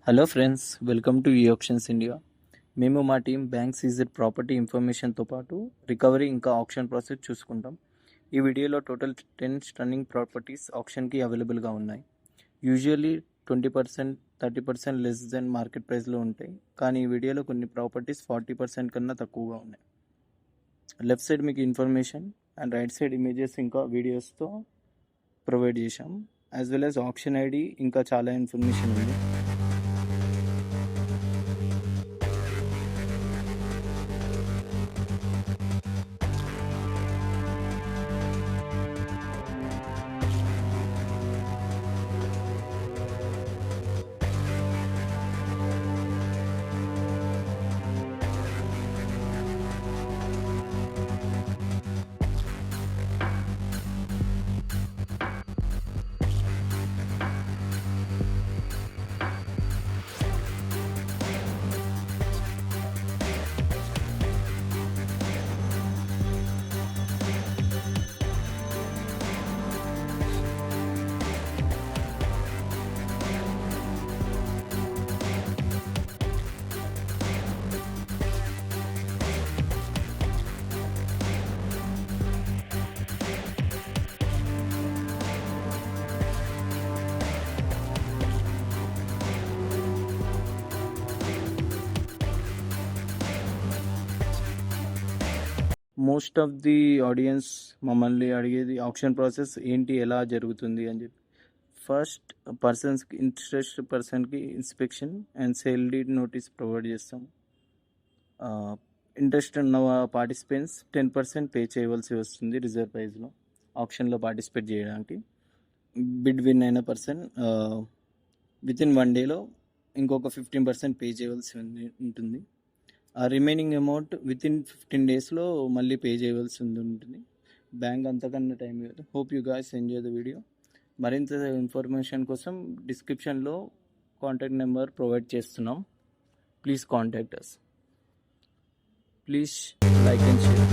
Hello friends, welcome to ఈ options India. మేము మా టీం బ్యాంక్ సీజర్ ప్రాపర్టీ ఇన్ఫర్మేషన్తో పాటు రికవరీ ఇంకా ఆప్షన్ ప్రాసెస్ చూసుకుంటాం. ఈ వీడియోలో టోటల్ 10 స్టన్నింగ్ ప్రాపర్టీస్ ఆప్షన్కి అవైలబుల్గా ఉన్నాయి. యూజువల్లీ 20%, 30% లెస్ దెన్ మార్కెట్ ప్రైస్లో ఉంటాయి, కానీ ఈ వీడియోలో కొన్ని ప్రాపర్టీస్ 40% కన్నా తక్కువగా ఉన్నాయి. లెఫ్ట్ సైడ్ మీకు information and right side images ఇంకా వీడియోస్తో ప్రొవైడ్ చేశాం, as well as option ID ఇంకా చాలా ఇన్ఫర్మేషన్ ఉంది. మోస్ట్ ఆఫ్ ది ఆడియన్స్ మమ్మల్ని అడిగేది ఆప్షన్ ప్రాసెస్ ఏంటి, ఎలా జరుగుతుంది అని చెప్పి. ఫస్ట్ పర్సన్స్కి, ఇంట్రెస్ట్ పర్సన్కి inspection and sale deed notice provide చేస్తాం. ఇంట్రెస్ట్ ఉన్న పార్టిసిపెంట్స్ 10% పే చేయవలసి వస్తుంది రిజర్వ్ ప్రైస్లో ఆప్షన్లో పార్టిసిపేట్ చేయడానికి. బిడ్ విన్ అయిన పర్సన్ వితిన్ 1 డేలో ఇంకొక 15% పే చేయవలసి ఉంటుంది. ఆ రిమైనింగ్ అమౌంట్ వితిన్ 15 డేస్లో మళ్ళీ పే చేయవలసి ఉంటుంది. బ్యాంక్ అంతకన్నా టైం ఇవ్వదు. Hope you guys enjoy the video. మరింత ఇన్ఫర్మేషన్ కోసం డిస్క్రిప్షన్లో కాంటాక్ట్ నెంబర్ ప్రొవైడ్ చేస్తున్నాం. Please contact us. Please like and share.